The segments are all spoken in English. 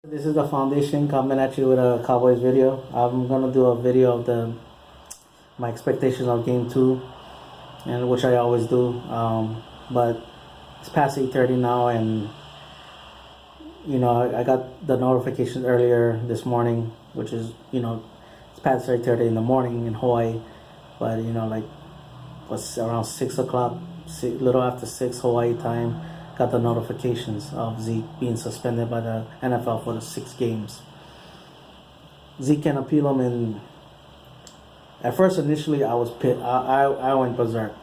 This is the foundation coming at you with a Cowboys video. I'm gonna do a video of my expectations of game two, and which I always do. But it's past 8:30 now, and I got the notification earlier this morning, which is it's past 8:30 in the morning in Hawaii, but like was around 6 o'clock, little after 6 Hawaii time. Got the notifications of Zeke being suspended by the NFL for the 6 games. Zeke can appeal him, and at first, initially, I was pissed. I went berserk.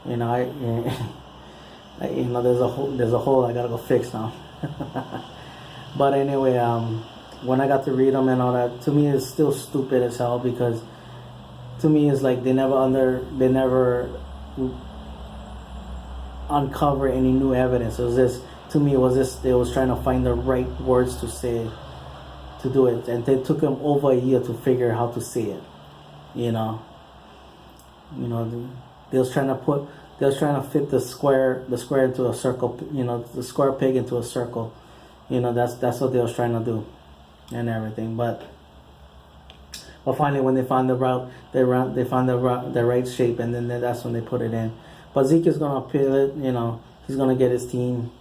There's a hole I gotta go fix now. But anyway, when I got to read them and all that, to me it's still stupid as hell, because to me it's like they never uncover any new evidence. It was just, to me, they was trying to find the right words to say to do it, and it took them over a year to figure how to say it. They was trying to fit the square into a circle. The square peg into a circle. That's what they was trying to do, and everything. But finally, when they found the route, they found the right shape, and then that's when they put it in. But Zeke is going to appeal it. He's going to get his team.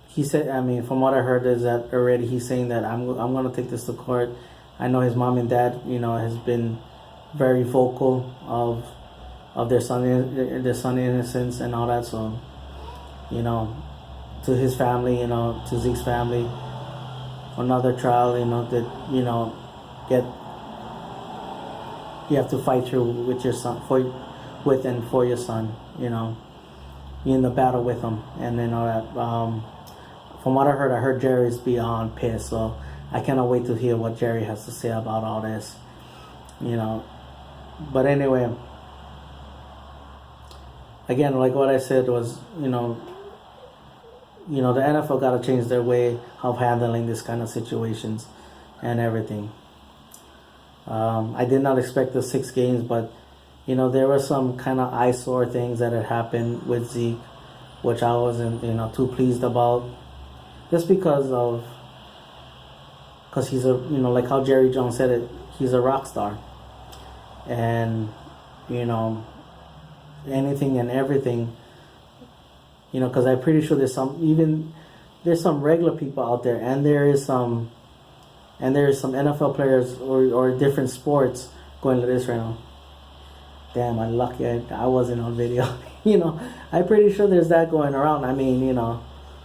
He said, from what I heard is that already he's saying that I'm going to take this to court. I know his mom and dad, has been very vocal of their son innocence and all that. So, to his family, to Zeke's family, another trial, you have to fight through with your son for your son, you're in the battle with him, and then all that. From what I heard Jerry's beyond pissed, so I cannot wait to hear what Jerry has to say about all this, But anyway, again, like what I said was, the NFL got to change their way of handling this kind of situations and everything. I did not expect the 6 games, but there were some kind of eyesore things that had happened with Zeke, which I wasn't, too pleased about. Just because he's like how Jerry Jones said it, he's a rock star. And, anything and everything, because I'm pretty sure there's some regular people out there, and there is some NFL players or different sports going to this right now. Damn, I'm lucky I wasn't on video. I'm pretty sure there's that going around.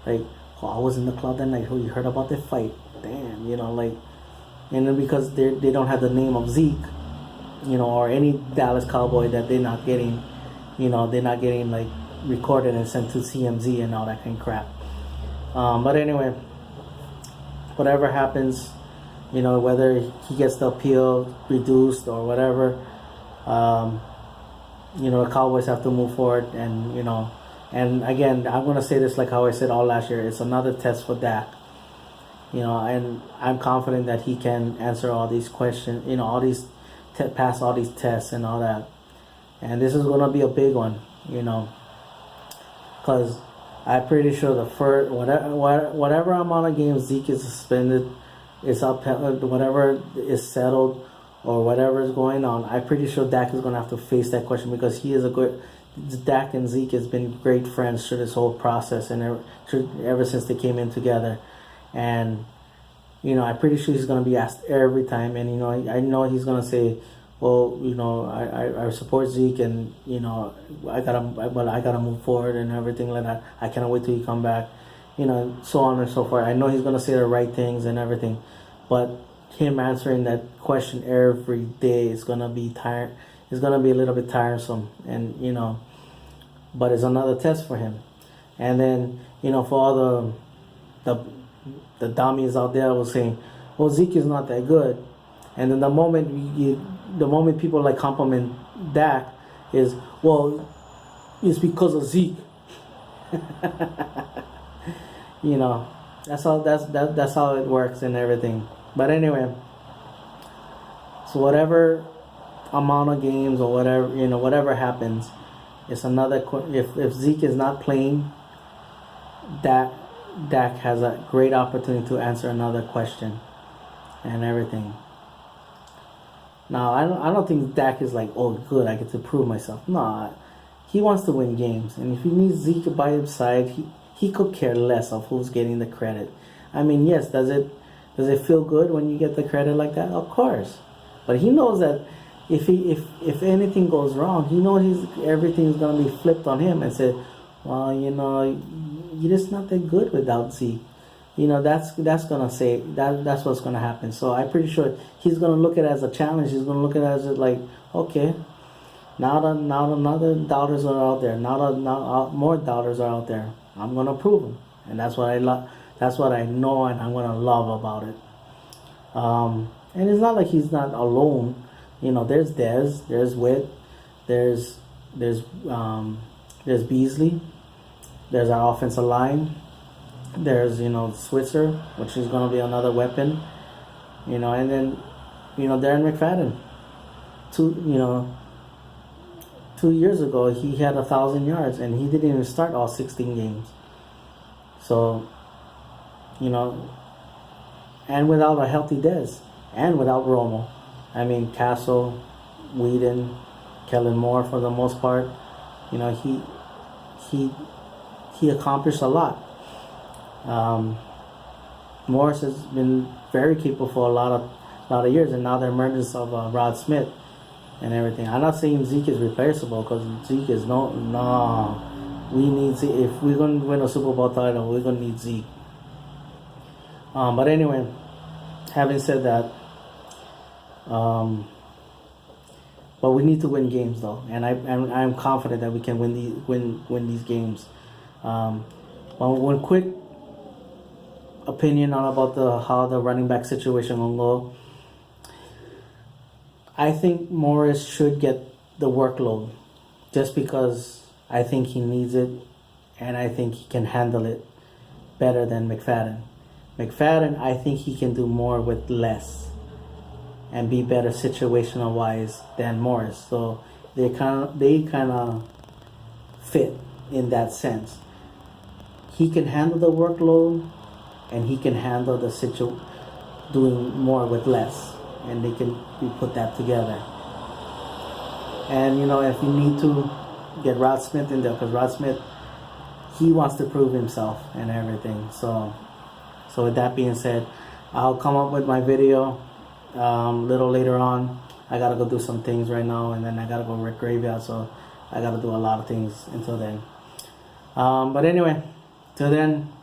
Like, I was in the club that night. You heard about the fight? Damn, and then because they don't have the name of Zeke, or any Dallas Cowboy that they're not getting, like recorded and sent to CMZ and all that kind of crap. But anyway, whatever happens, whether he gets the appeal reduced or whatever, the Cowboys have to move forward, and and again, I'm gonna say this like how I said all last year. It's another test for Dak, and I'm confident that he can answer all these questions, pass all these tests and all that. And this is gonna be a big one, because I'm pretty sure the first whatever amount of games Zeke is suspended is up, whatever is settled, or whatever is going on, I'm pretty sure Dak is going to have to face that question, because Dak and Zeke has been great friends through this whole process, and ever since they came in together. And, I'm pretty sure he's going to be asked every time, and, I know he's going to say, well, I support Zeke, and, I gotta move forward and everything like that. I cannot wait till he come back, so on and so forth. I know he's going to say the right things and everything, but him answering that question every day is gonna be tired. It's gonna be a little bit tiresome, and but it's another test for him. And then for all the dummies out there was saying, well, Zeke is not that good. And then the moment people like compliment Dak is, well, it's because of Zeke. That's how it works and everything. But anyway, so whatever amount of games or whatever happens, it's another. If Zeke is not playing, that Dak has a great opportunity to answer another question and everything. Now, I don't think Dak is like, oh, good, I get to prove myself. No, he wants to win games. And if he needs Zeke by his side, he could care less of who's getting the credit. I mean, yes, does it feel good when you get the credit like that? Of course. But he knows that if anything goes wrong, he knows everything's going to be flipped on him and said, well, you're just not that good without Zeke. That's gonna say that's what's gonna happen. So I'm pretty sure he's gonna look at it as a challenge. He's gonna look at it as like, okay, now another doubters are out there. Now more doubters are out there. I'm gonna prove them, and that's what I love. That's what I know, and I'm gonna love about it. And it's not like he's not alone. There's Dez, there's Witt, there's Beasley, there's our offensive line. There's Switzer, which is going to be another weapon, and then Darren McFadden. 2 years ago he had 1,000 yards and he didn't even start all 16 games. So and without a healthy Dez and without Romo, I mean Castle, Whedon, Kellen Moore for the most part, he accomplished a lot. Morris has been very capable for a lot of years, and now the emergence of Rod Smith and everything. I'm not saying Zeke is replaceable, because Zeke is no. We need Zeke. If we're going to win a Super Bowl title, we're going to need Zeke. But anyway, having said that, but we need to win games though, and I'm confident that we can win these games. One quick opinion on about how the running back situation will go. I think Morris should get the workload, just because I think he needs it, and I think he can handle it better than McFadden. McFadden, I think he can do more with less and be better situational wise than Morris. So they kind of fit in that sense. He can handle the workload, and he can handle the doing more with less, and they can put that together. And if you need to get Rod Smith in there, because Rod Smith, he wants to prove himself and everything. So with that being said, I'll come up with my video a little later on. I gotta go do some things right now, and then I gotta go work graveyard, so I gotta do a lot of things until then. But anyway, till then,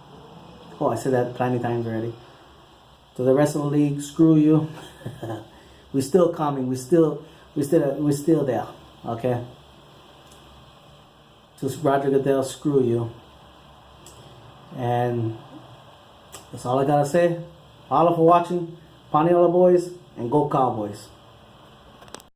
I said that plenty times already. To the rest of the league, screw you. We're still coming. We're still there. Okay. To Roger Goodell, screw you. And that's all I gotta say. Holla for watching. Poniola boys, and go Cowboys.